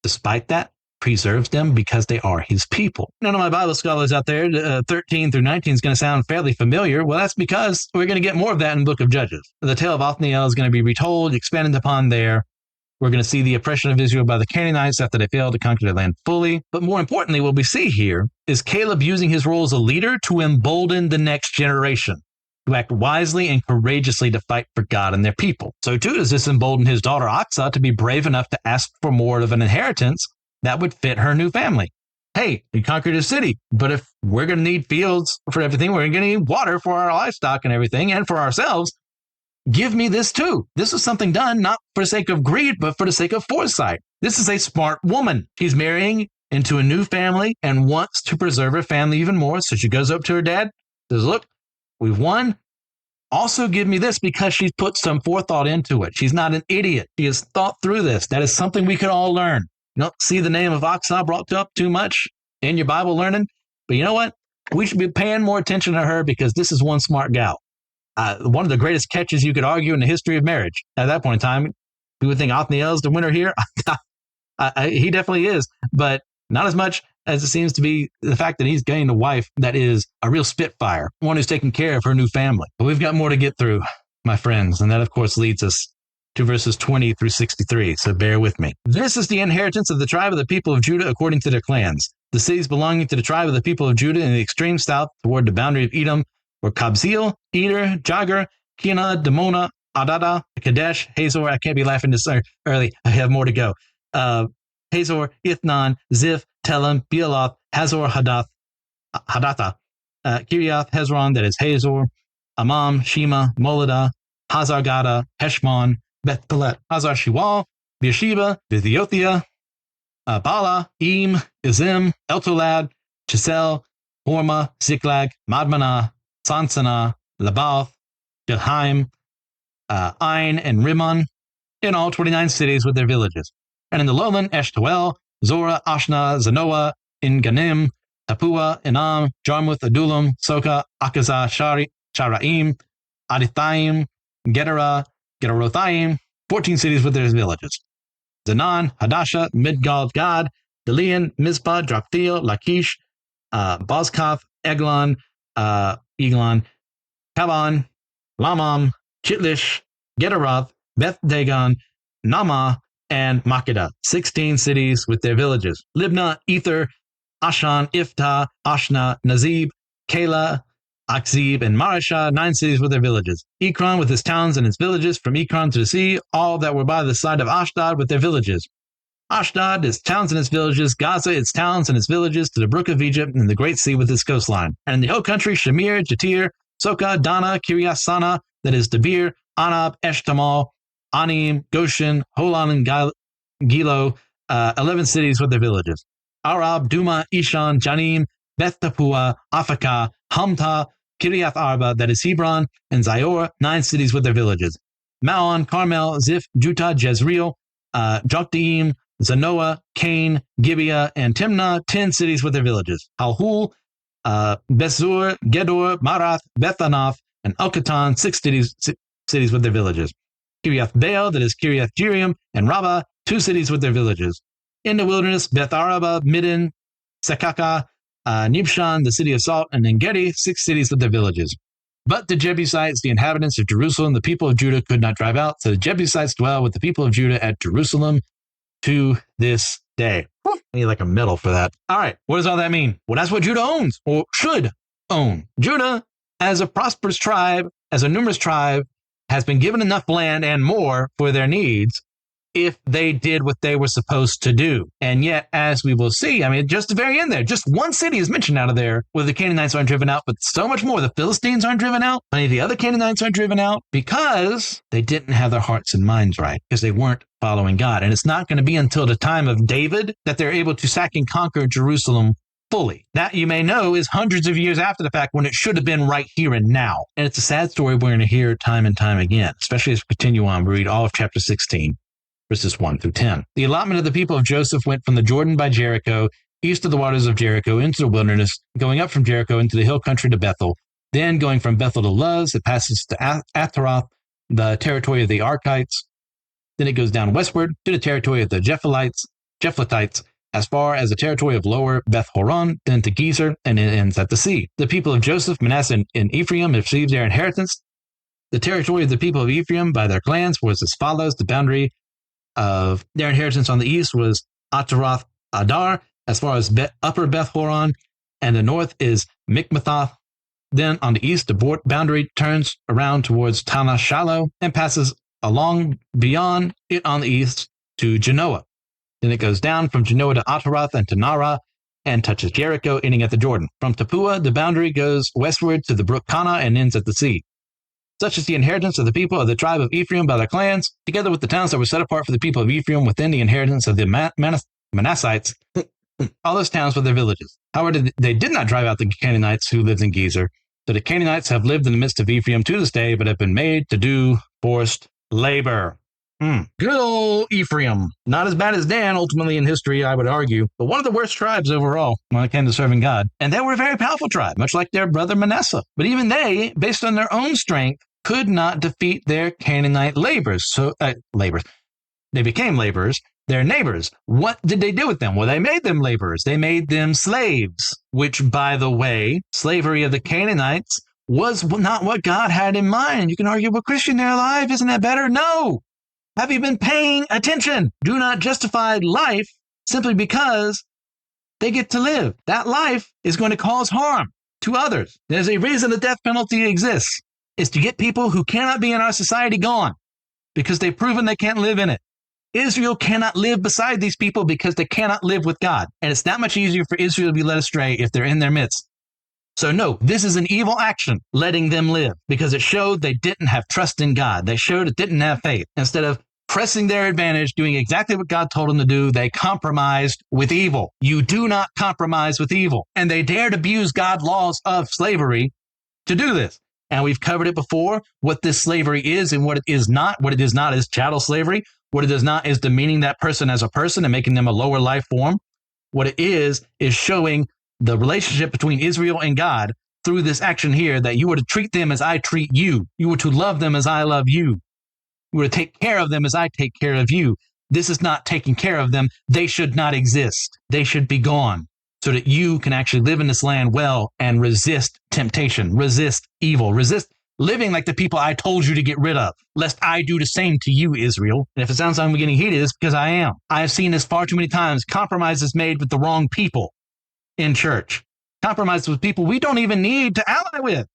despite that, preserves them because they are his people. None of my Bible scholars out there, 13 through 19 is going to sound fairly familiar. Well, that's because we're going to get more of that in the book of Judges. The tale of Othniel is going to be retold, expanded upon there. We're going to see the oppression of Israel by the Canaanites after they failed to conquer their land fully. But more importantly, what we see here is Caleb using his role as a leader to embolden the next generation to act wisely and courageously to fight for God and their people. So too does this embolden his daughter Aksa to be brave enough to ask for more of an inheritance that would fit her new family. Hey, we conquered a city, but if we're going to need fields for everything, we're going to need water for our livestock and everything, and for ourselves, give me this too. This is something done not for the sake of greed, but for the sake of foresight. This is a smart woman. She's marrying into a new family and wants to preserve her family even more. So she goes up to her dad, says, look, we've won. Also give me this, because she's put some forethought into it. She's not an idiot. She has thought through this. That is something we could all learn. You don't see the name of Aksa brought up too much in your Bible learning, but you know what? We should be paying more attention to her, because this is one smart gal. One of the greatest catches you could argue in the history of marriage. At that point in time, we would think Othniel's the winner here. He definitely is, but not as much as it seems to be the fact that he's gained a wife that is a real spitfire, one who's taking care of her new family. But we've got more to get through, my friends, and that, of course, leads us to verses 20 through 63, so bear with me. This is the inheritance of the tribe of the people of Judah according to their clans. The cities belonging to the tribe of the people of Judah in the extreme south toward the boundary of Edom were Kabzeel, Eder, Jagar, Kina, Dimona, Adada, Kadesh, Hazor. I can't be laughing this early. I have more to go. Hazor, Ithnan, Ziph, Telem, Bealoth, Hazor, Hadatha, Kiriath, Hezron, that is Hazor, Amam, Shema, Moladah, Hazar-Gada, Heshmon, Beth Pelet, Hazar Shiwal, Beersheba, Bethiothia, Bala, Eam, Izim, Eltolad, Chisel, Horma, Ziklag, Madmanah, Sansana, Labath, Gilhaim, Ain, and Rimmon, in all 29 cities with their villages. And in the lowland, Eshtael, Zorah, Ashna, Zanoah, Inganim, Tapua, Enam, Jarmuth, Adullam, Soka, Akazah, Sharaim, Adithaim, Gedera, Gederothaim, 14 cities with their villages. Zanan, Hadasha, Midgal, Gad, Delian, Mizpah, Joktheel, Lachish, Bozkath, Eglon, Eglon, Kaban, Lamam, Chitlish, Gederoth, Beth Dagon, Nama, and Makkedah, 16 cities with their villages. Libnah, Ether, Ashan, Iftah, Ashna, Nazib, Kala, Akzib, and Marashah, 9 cities with their villages. Ekron with its towns and its villages, from Ekron to the sea, all that were by the side of Ashdod with their villages. Ashdod, its towns and its villages. Gaza, its towns and its villages, to the brook of Egypt and the great sea with its coastline. And in the hill country, Shamir, Jatir, Soka, Dana, Kiryas Sana, that is Debir, Anab, Eshtamal, Anim, Goshen, Holon, and Gilo, 11 cities with their villages. Arab, Duma, Ishan, Janim, Beth Tapua, Afaka, Hamta, Kiriath Arba, that is Hebron, and Zior, 9 cities with their villages. Maon, Carmel, Ziph, Juta, Jezreel, Jokdeam, Zanoah, Cain, Gibeah, and Timnah, 10 cities with their villages. Halhul, Besur, Gedor, Marath, Bethanath, and Elkatan, 6 cities with their villages. Kiriath Baal, that is Kiriath Jearim, and Rabbah, 2 cities with their villages. In the wilderness, Beth Araba, Midden, Sekaka, Nibshan, the city of Salt, and Engedi, 6 cities with their villages. But the Jebusites, the inhabitants of Jerusalem, the people of Judah, could not drive out. So the Jebusites dwell with the people of Judah at Jerusalem to this day. I need like a medal for that. All right, what does all that mean? Well, that's what Judah owns, or should own. Judah, as a prosperous tribe, as a numerous tribe, has been given enough land and more for their needs if they did what they were supposed to do. And yet, as we will see, I mean, just the very end there, just one city is mentioned out of there where the Canaanites aren't driven out, but so much more. The Philistines aren't driven out. Many of the other Canaanites aren't driven out because they didn't have their hearts and minds right, because they weren't following God. And it's not going to be until the time of David that they're able to sack and conquer Jerusalem fully. That, you may know, is hundreds of years after the fact when it should have been right here and now. And it's a sad story we're going to hear time and time again, especially as we continue on. We read all of chapter 16, verses 1 through 10. The allotment of the people of Joseph went from the Jordan by Jericho, east of the waters of Jericho, into the wilderness, going up from Jericho into the hill country to Bethel. Then going from Bethel to Luz, it passes to Athroth, the territory of the Archites. Then it goes down westward to the territory of the Japhletites, as far as the territory of lower Beth Horon, then to Gezer, and it ends at the sea. The people of Joseph, Manasseh, and Ephraim received their inheritance. The territory of the people of Ephraim by their clans was as follows. The boundary of their inheritance on the east was Ataroth Adar, as far as upper Beth Horon, and the north is Mikmethoth. Then on the east, the boundary turns around towards Tanah Shiloh and passes along beyond it on the east to Genoa. Then it goes down from Genoa to Ataroth and to Nara and touches Jericho, ending at the Jordan. From Tapua, the boundary goes westward to the brook Kana and ends at the sea. Such is the inheritance of the people of the tribe of Ephraim by their clans, together with the towns that were set apart for the people of Ephraim within the inheritance of the Manassites. All those towns were their villages. However, they did not drive out the Canaanites who lived in Gezer. So the Canaanites have lived in the midst of Ephraim to this day, but have been made to do forced labor. Good old Ephraim. Not as bad as Dan, ultimately in history, I would argue, but one of the worst tribes overall when it came to serving God. And they were a very powerful tribe, much like their brother Manasseh. But even they, based on their own strength, could not defeat their Canaanite laborers. They became laborers. Their neighbors. What did they do with them? Well, they made them laborers. They made them slaves, which, by the way, slavery of the Canaanites was not what God had in mind. You can argue, well, Christian, they're alive. Isn't that better? No. Have you been paying attention? Do not justify life simply because they get to live. That life is going to cause harm to others. There's a reason the death penalty exists. It's to get people who cannot be in our society gone because they've proven they can't live in it. Israel cannot live beside these people because they cannot live with God. And it's that much easier for Israel to be led astray if they're in their midst. So no, this is an evil action, letting them live, because it showed they didn't have trust in God. They showed it didn't have faith. Instead of pressing their advantage, doing exactly what God told them to do, they compromised with evil. You do not compromise with evil. And they dared abuse God's laws of slavery to do this. And we've covered it before, what this slavery is and what it is not. What it is not is chattel slavery. What it is not is demeaning that person as a person and making them a lower life form. What it is showing the relationship between Israel and God through this action here, that you were to treat them as I treat you. You were to love them as I love you. You were to take care of them as I take care of you. This is not taking care of them. They should not exist. They should be gone so that you can actually live in this land well and resist temptation, resist evil, resist living like the people I told you to get rid of, lest I do the same to you, Israel. And if it sounds like I'm getting heated, it's because I am. I have seen this far too many times. Compromises made with the wrong people in church. Compromises with people we don't even need to ally with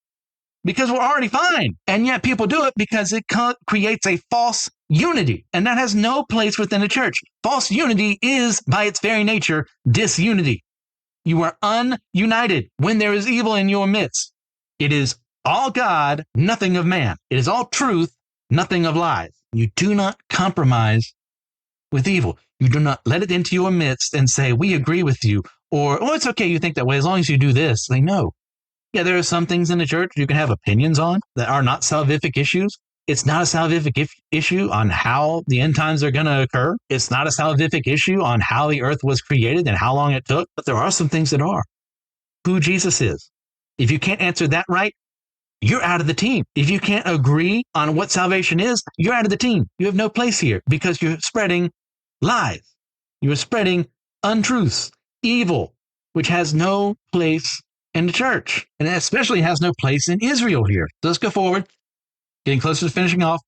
because we're already fine. And yet people do it because it creates a false unity. And that has no place within the church. False unity is, by its very nature, disunity. You are ununited when there is evil in your midst. It is all God, nothing of man. It is all truth, nothing of lies. You do not compromise with evil. You do not let it into your midst and say, we agree with you. Or, oh, it's okay, you think that way, as long as you do this. Like, no. Yeah, there are some things in the church you can have opinions on that are not salvific issues. It's not a salvific issue on how the end times are going to occur. It's not a salvific issue on how the earth was created and how long it took. But there are some things that are. Who Jesus is. If you can't answer that right, you're out of the team. If you can't agree on what salvation is, you're out of the team. You have no place here because you're spreading lies. You're spreading untruths, evil, which has no place in the church, and especially has no place in Israel here. So let's go forward, getting closer to finishing off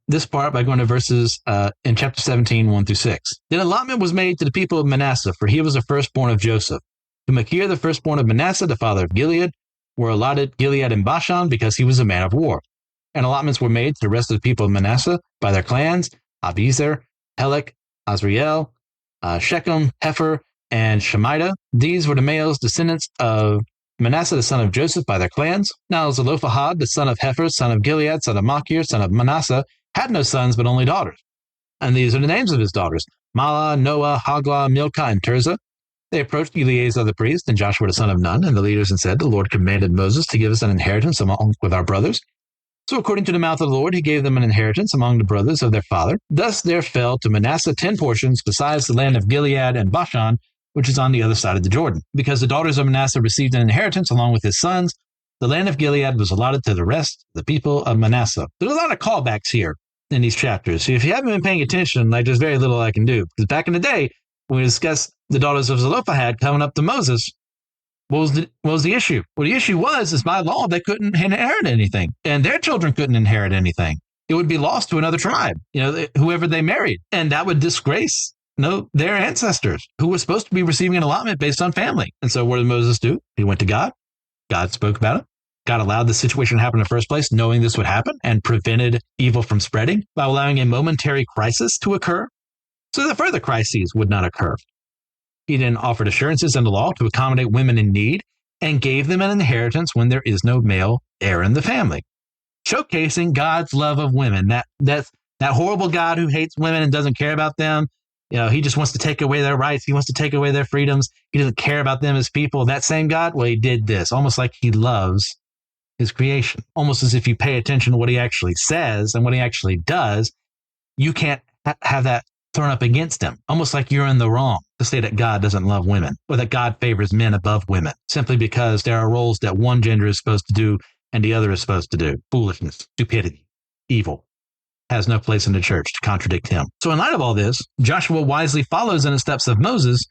this part by going to verses in chapter 17, 1 through 6. Then allotment was made to the people of Manasseh, for he was the firstborn of Joseph. To Machir, the firstborn of Manasseh, the father of Gilead, were allotted Gilead and Bashan because he was a man of war. And allotments were made to the rest of the people of Manasseh by their clans, Abiezer, Helek, Azriel, Shechem, Hefer, and Shemida. These were the males descendants of Manasseh, the son of Joseph, by their clans. Now Zelophehad, the son of Hefer, son of Gilead, son of Machir, son of Manasseh, had no sons but only daughters. And these are the names of his daughters: Mahlah, Noah, Haglah, Milcah, and Tirzah. They approached Eleazar the priest and Joshua the son of Nun and the leaders and said, "The Lord commanded Moses to give us an inheritance along with our brothers. So according to the mouth of the Lord, he gave them an inheritance among the brothers of their father. Thus there fell to Manasseh 10 portions, besides the land of Gilead and Bashan, which is on the other side of the Jordan. Because the daughters of Manasseh received an inheritance along with his sons, the land of Gilead was allotted to the rest of the people of Manasseh." There's a lot of callbacks here in these chapters. So if you haven't been paying attention, there's very little I can do. Because back in the day, when we discussed the daughters of Zelophehad coming up to Moses, what was the issue? Well, the issue was by law, they couldn't inherit anything, and their children couldn't inherit anything. It would be lost to another tribe, whoever they married, and that would disgrace their ancestors who were supposed to be receiving an allotment based on family. And so what did Moses do? He went to God. God spoke about it. God allowed the situation to happen in the first place, knowing this would happen, and prevented evil from spreading by allowing a momentary crisis to occur so that further crises would not occur. He then offered assurances in the law to accommodate women in need and gave them an inheritance when there is no male heir in the family, showcasing God's love of women. That horrible God who hates women and doesn't care about them. He just wants to take away their rights. He wants to take away their freedoms. He doesn't care about them as people. That same God, well, he did this, almost like he loves his creation. Almost as if you pay attention to what he actually says and what he actually does, you can't have that thrown up against him, almost like you're in the wrong to say that God doesn't love women or that God favors men above women, simply because there are roles that one gender is supposed to do and the other is supposed to do. Foolishness, stupidity, evil has no place in the church to contradict him. So in light of all this, Joshua wisely follows in the steps of Moses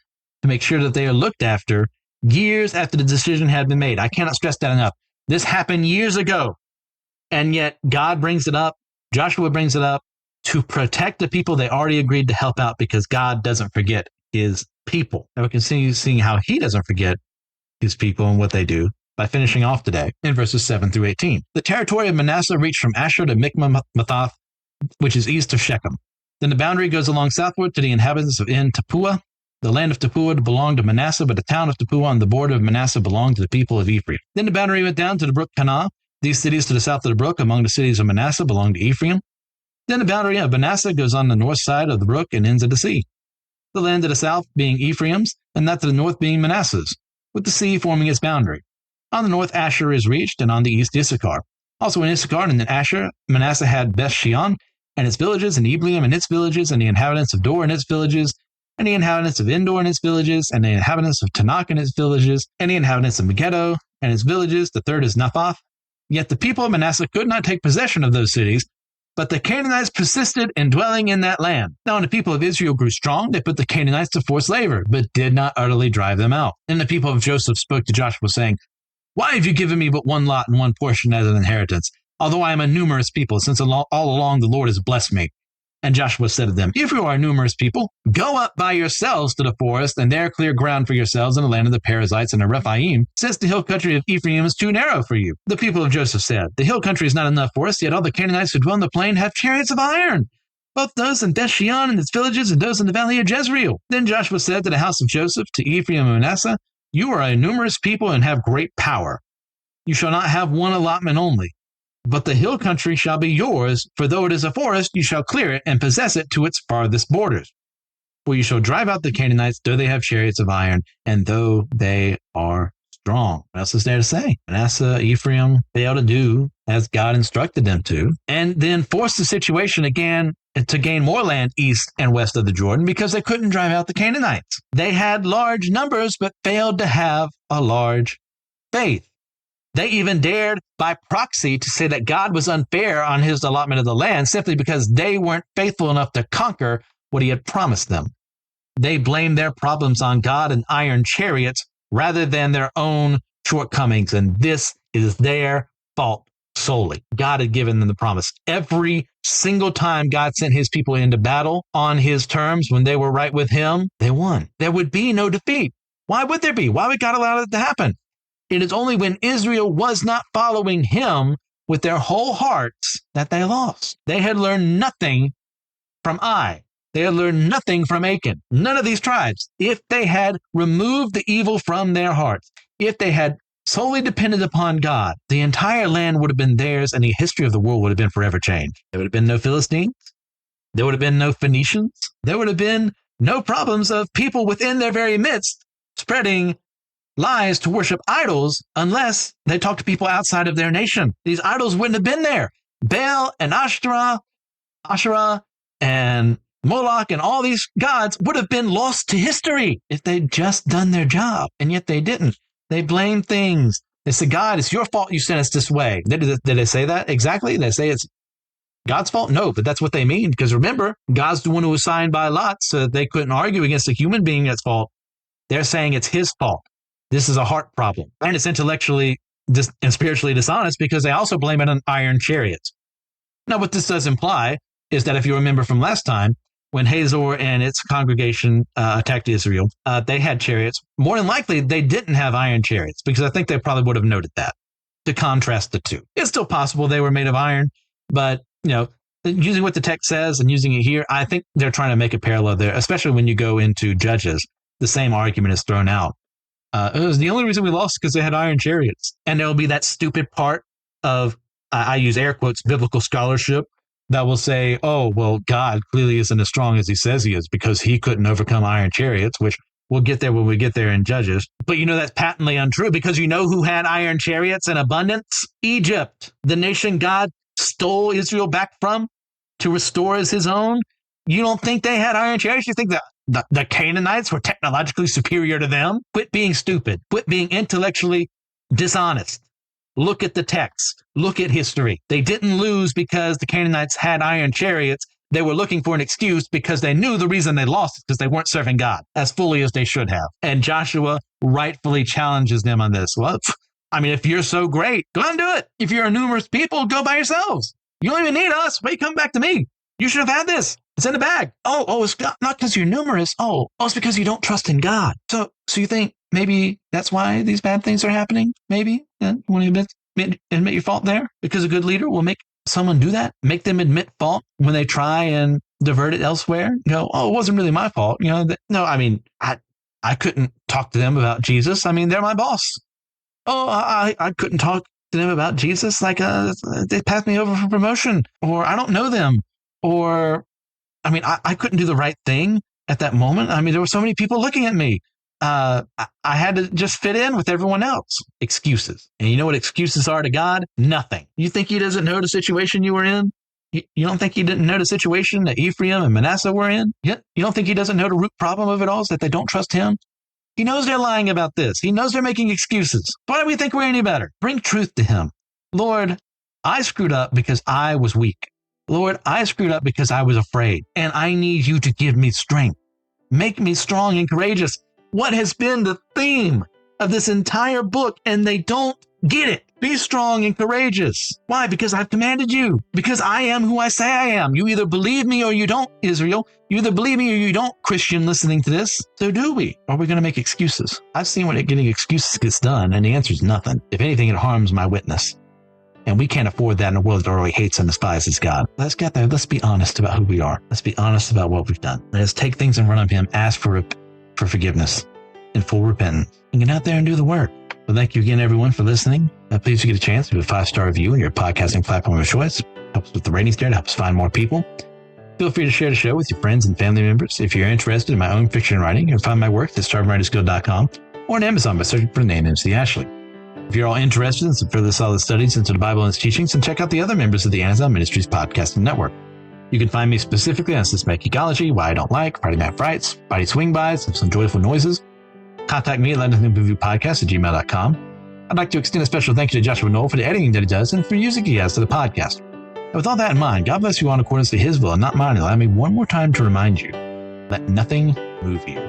to make sure that they are looked after years after the decision had been made. I cannot stress that enough. This happened years ago, and yet God brings it up, Joshua brings it up, to protect the people they already agreed to help out, because God doesn't forget his people. And we continue seeing how he doesn't forget his people and what they do by finishing off today in verses 7 through 18. The territory of Manasseh reached from Asher to Michmath, which is east of Shechem. Then the boundary goes along southward to the inhabitants of En Tappuah. The land of Tappuah belonged to Manasseh, but the town of Tappuah on the border of Manasseh belonged to the people of Ephraim. Then the boundary went down to the brook Kanah. These cities to the south of the brook among the cities of Manasseh belonged to Ephraim. Then the boundary of Manasseh goes on the north side of the brook and ends at the sea. The land to the south being Ephraim's, and that to the north being Manasseh's, with the sea forming its boundary. On the north Asher is reached, and on the east Issachar. Also in Issachar and in Asher, Manasseh had Beth Shean and its villages, and Ebleam and its villages, and the inhabitants of Dor and its villages, and the inhabitants of Endor and its villages, and the inhabitants of Tanakh and its villages, and the inhabitants of Megiddo and its villages. The third is Naphath. Yet the people of Manasseh could not take possession of those cities, but the Canaanites persisted in dwelling in that land. Now, when the people of Israel grew strong, they put the Canaanites to forced labor, but did not utterly drive them out. Then the people of Joseph spoke to Joshua, saying, "Why have you given me but one lot and one portion as an inheritance, although I am a numerous people, since all along the Lord has blessed me?" And Joshua said to them, "If you are a numerous people, go up by yourselves to the forest, and there clear ground for yourselves in the land of the Perizzites and the Rephaim, since the hill country of Ephraim is too narrow for you." The people of Joseph said, "The hill country is not enough for us, yet all the Canaanites who dwell in the plain have chariots of iron, both those in Beth Shean and its villages, and those in the valley of Jezreel." Then Joshua said to the house of Joseph, to Ephraim and Manasseh, "You are a numerous people and have great power. You shall not have one allotment only, but the hill country shall be yours, for though it is a forest, you shall clear it and possess it to its farthest borders. For you shall drive out the Canaanites, though they have chariots of iron, and though they are strong." What else is there to say? Manasseh, Ephraim failed to do as God instructed them to, and then forced the situation again to gain more land east and west of the Jordan because they couldn't drive out the Canaanites. They had large numbers, but failed to have a large faith. They even dared by proxy to say that God was unfair on his allotment of the land simply because they weren't faithful enough to conquer what he had promised them. They blamed their problems on God and iron chariots rather than their own shortcomings, and this is their fault solely. God had given them the promise. Every single time God sent his people into battle on his terms when they were right with him, they won. There would be no defeat. Why would there be? Why would God allow it to happen? It is only when Israel was not following him with their whole hearts that they lost. They had learned nothing from Ai. They had learned nothing from Achan. None of these tribes. If they had removed the evil from their hearts, if they had solely depended upon God, the entire land would have been theirs, and the history of the world would have been forever changed. There would have been no Philistines. There would have been no Phoenicians. There would have been no problems of people within their very midst spreading lies to worship idols unless they talk to people outside of their nation. These idols wouldn't have been there. Baal and Asherah and Moloch and all these gods would have been lost to history if they'd just done their job. And yet they didn't. They blamed things. They said, God, it's your fault you sent us this way. Did they say that exactly? Did they say it's God's fault? No, but that's what they mean. Because remember, God's the one who was signed by Lot, so they couldn't argue against a human being at fault. They're saying it's his fault. This is a heart problem. And it's intellectually and spiritually dishonest because they also blame it on iron chariots. Now, what this does imply is that if you remember from last time, when Hazor and its congregation attacked Israel, they had chariots. More than likely, they didn't have iron chariots because I think they probably would have noted that to contrast the two. It's still possible they were made of iron, but using what the text says and using it here, I think they're trying to make a parallel there, especially when you go into Judges. The same argument is thrown out. It was the only reason we lost because they had iron chariots. And there will be that stupid part of, I use air quotes, biblical scholarship that will say, oh, well, God clearly isn't as strong as he says he is because he couldn't overcome iron chariots, which we'll get there when we get there in Judges. But that's patently untrue because you know who had iron chariots in abundance? Egypt, the nation God stole Israel back from to restore as his own. You don't think they had iron chariots? You think that the Canaanites were technologically superior to them? Quit being stupid. Quit being intellectually dishonest. Look at the text. Look at history. They didn't lose because the Canaanites had iron chariots. They were looking for an excuse because they knew the reason they lost is because they weren't serving God as fully as they should have. And Joshua rightfully challenges them on this. Well, if you're so great, go out and do it. If you're a numerous people, go by yourselves. You don't even need us. Why you come back to me? You should have had this. It's in the bag. Oh, it's not because you're numerous. Oh, it's because you don't trust in God. So you think maybe that's why these bad things are happening? Maybe you want to admit your fault there? Because a good leader will make someone do that, make them admit fault when they try and divert it elsewhere. It wasn't really my fault. I couldn't talk to them about Jesus. They're my boss. Oh, I couldn't talk to them about Jesus. They passed me over for promotion, or I don't know them, or I couldn't do the right thing at that moment. There were so many people looking at me. I had to just fit in with everyone else. Excuses. And you know what excuses are to God? Nothing. You think he doesn't know the situation you were in? You don't think he didn't know the situation that Ephraim and Manasseh were in? You don't think he doesn't know the root problem of it all is that they don't trust him? He knows they're lying about this. He knows they're making excuses. Why do we think we're any better? Bring truth to him. Lord, I screwed up because I was weak. Lord, I screwed up because I was afraid, and I need you to give me strength. Make me strong and courageous. What has been the theme of this entire book, and they don't get it. Be strong and courageous. Why? Because I've commanded you. Because I am who I say I am. You either believe me or you don't, Israel. You either believe me or you don't, Christian listening to this. So do we? Or are we going to make excuses? I've seen when getting excuses gets done, and the answer is nothing. If anything, it harms my witness. And we can't afford that in a world that already hates and despises God. Let's get there. Let's be honest about who we are. Let's be honest about what we've done. Let us take things in front of him, ask for forgiveness and full repentance, and get out there and do the work. Well, thank you again, everyone, for listening. Please, if you get a chance, do a 5-star review on your podcasting platform of choice. Helps with the ratings there. It helps find more people. Feel free to share the show with your friends and family members. If you're interested in my own fiction writing, you can find my work at starvingwritersguild.com or on Amazon by searching for the name MC Ashley. If you're all interested in some further solid studies into the Bible and its teachings, then check out the other members of the Anazal Ministries Podcasting Network. You can find me specifically on systematic ecology, why I don't like, Friday Night Frights, Body Swing Bys, and some joyful noises. Contact me at letnothingmoveypodcast@gmail.com. I'd like to extend a special thank you to Joshua Knoll for the editing that he does and for the music he has to the podcast. And with all that in mind, God bless you all in accordance to his will and not mine. Allow me one more time to remind you, let nothing move you.